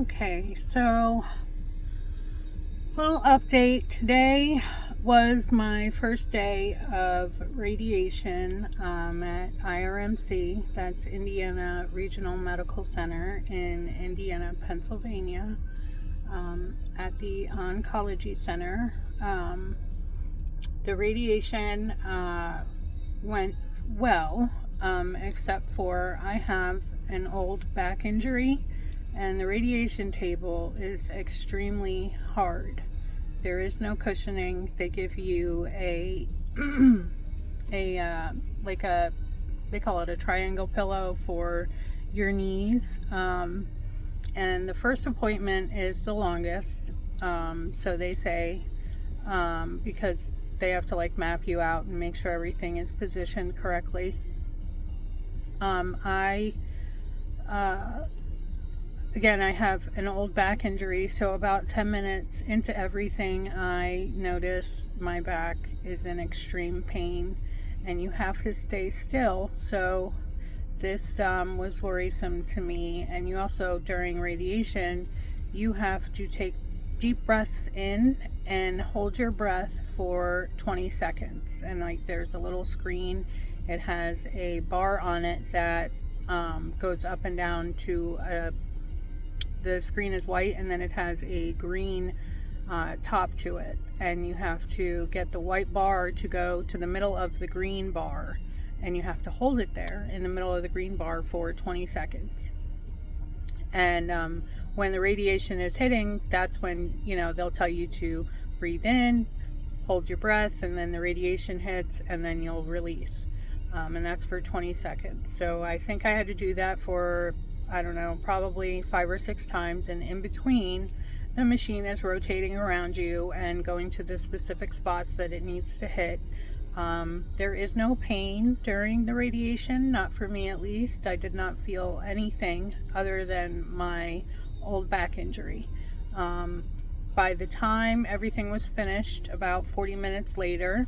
Okay, so little update. Today was my first day of radiation at IRMC, that's Indiana Regional Medical Center in Indiana, Pennsylvania, at the Oncology Center. The radiation went well, except for I have an old back injury, and the radiation table is extremely hard. There is no cushioning. They give you a they call it a triangle pillow for your knees, and the first appointment is the longest. So they say, because they have to map you out and make sure everything is positioned correctly. Again, I have an old back injury, so about 10 minutes into everything, I notice my back is in extreme pain, and you have to stay still. So this was worrisome to me. And you also, during radiation, you have to take deep breaths in and hold your breath for 20 seconds. And there's a little screen. It has a bar on it that goes up and down to the screen is white, and then it has a green top to it, and you have to get the white bar to go to the middle of the green bar, and you have to hold it there in the middle of the green bar for 20 seconds. And when the radiation is hitting, that's when they'll tell you to breathe in, hold your breath, and then the radiation hits, and then you'll release, and that's for 20 seconds. So I think I had to do that for, I don't know, probably 5 or 6 times, and in between, the machine is rotating around you and going to the specific spots that it needs to hit. There is no pain during the radiation, not for me at least. I did not feel anything other than my old back injury. By the time everything was finished, about 40 minutes later,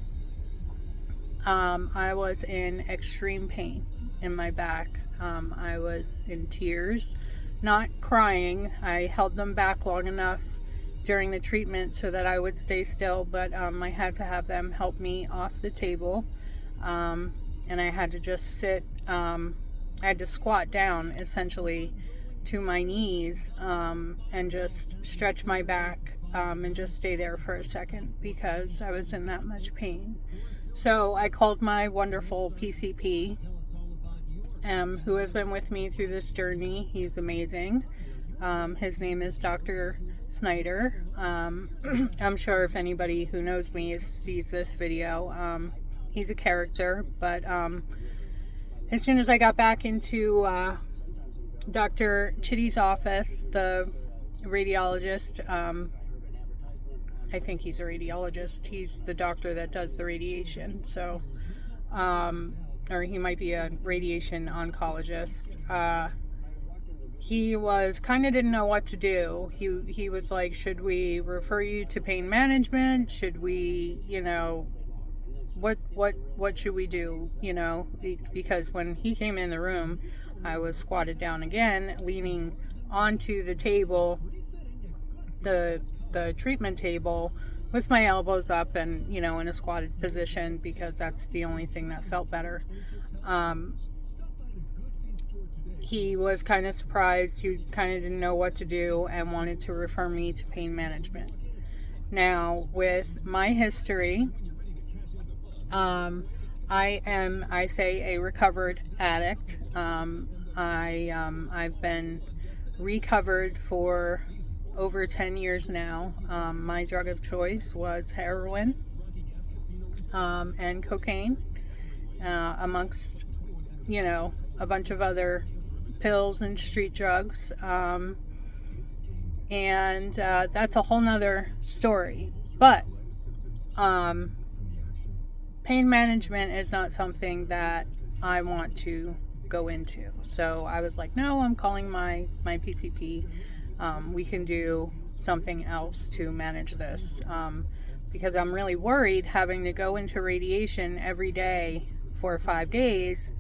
I was in extreme pain in my back. I was in tears, not crying. I held them back long enough during the treatment so that I would stay still, but I had to have them help me off the table, and I had to just sit. I had to squat down essentially to my knees, and just stretch my back, and just stay there for a second because I was in that much pain. So I called my wonderful PCP, who has been with me through this journey. He's amazing. His name is Dr. Snyder. I'm sure if anybody who knows me sees this video, he's a character. But as soon as I got back into Dr. Chitty's office, the radiologist, I think he's a radiologist. He's the doctor that does the radiation. So, or he might be a radiation oncologist. He was didn't know what to do. He was like, should we refer you to pain management? Should we, what should we do? Because when he came in the room, I was squatted down again, leaning onto the table, the treatment table, with my elbows up and, in a squatted position, because that's the only thing that felt better. He was kind of surprised. He kind of didn't know what to do and wanted to refer me to pain management. Now, with my history, I say a recovered addict. I've been recovered for over 10 years now. My drug of choice was heroin, and cocaine, amongst, a bunch of other pills and street drugs. And that's a whole nother story. But pain management is not something that I want to go into. So I was like, no, I'm calling my PCP. We can do something else to manage this, because I'm really worried having to go into radiation every day for 5 days.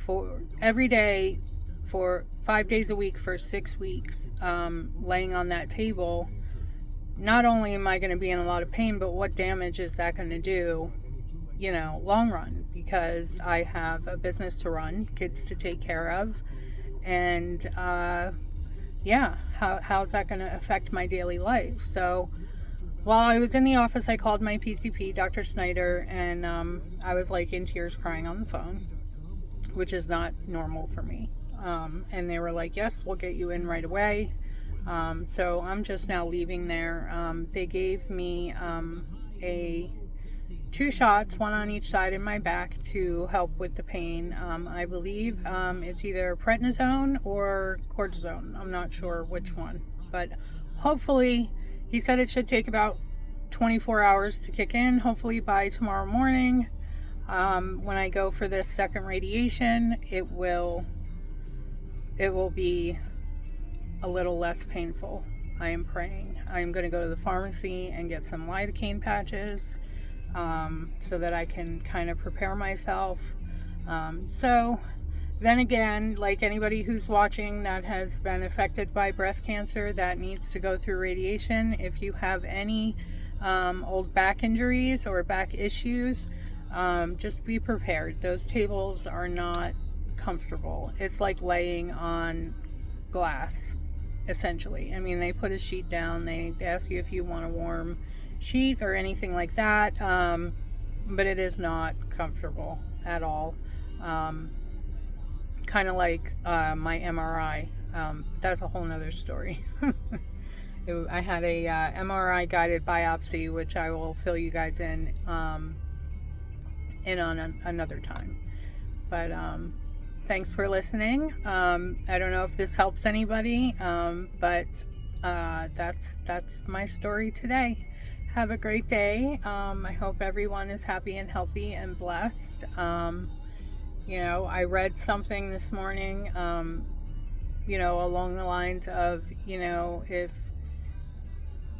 For every day for 5 days a week for 6 weeks, laying on that table, not only am I going to be in a lot of pain, but what damage is that going to do, long run? Because I have a business to run, kids to take care of, and how's that going to affect my daily life? So while I was in the office, I called my PCP, Dr. Snyder, and I was like in tears crying on the phone, which is not normal for me. And they were like, yes, we'll get you in right away. So I'm just now leaving there. They gave me 2 shots, one on each side in my back to help with the pain. I believe it's either prednisone or cortisone. I'm not sure which one, but hopefully, he said it should take about 24 hours to kick in. Hopefully by tomorrow morning, when I go for this second radiation, it will be a little less painful. I am praying. I'm going to go to the pharmacy and get some lidocaine patches, so that I can kind of prepare myself. So then again, like anybody who's watching that has been affected by breast cancer that needs to go through radiation, if you have any old back injuries or back issues, just be prepared. Those tables are not comfortable. It's like laying on glass, essentially. I mean, they put a sheet down, they ask you if you want a warm sheet or anything like that, but it is not comfortable at all. Kind of like my MRI. That's a whole nother story. I had a MRI guided biopsy, which I will fill you guys in on another time. But thanks for listening. I don't know if this helps anybody, but that's my story today. Have a great day. I hope everyone is happy and healthy and blessed. I read something this morning, along the lines of, if,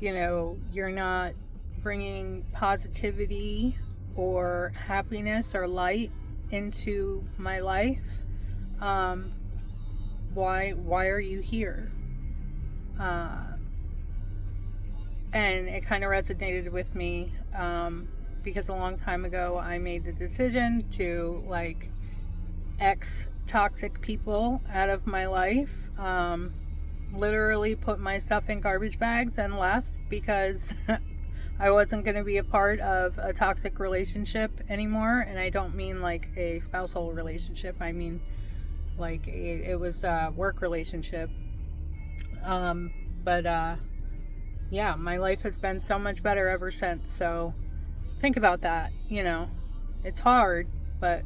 you're not bringing positivity or happiness or light into my life, why are you here? And it kind of resonated with me, because a long time ago I made the decision to X toxic people out of my life, literally put my stuff in garbage bags and left because I wasn't going to be a part of a toxic relationship anymore. And I don't mean like a spousal relationship, I mean like it was a work relationship. Yeah, my life has been so much better ever since. So think about that. It's hard, but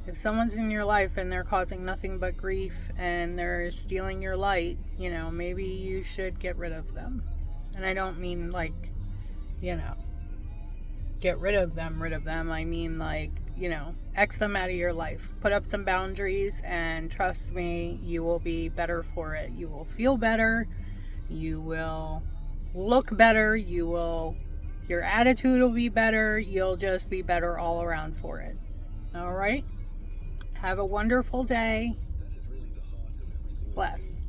if someone's in your life and they're causing nothing but grief and they're stealing your light, maybe you should get rid of them. And I don't mean get rid of them. I mean X them out of your life. Put up some boundaries, and trust me, you will be better for it. You will feel better. You will look better. Your attitude will be better. You'll just be better all around for it. All right? Have a wonderful day. Bless.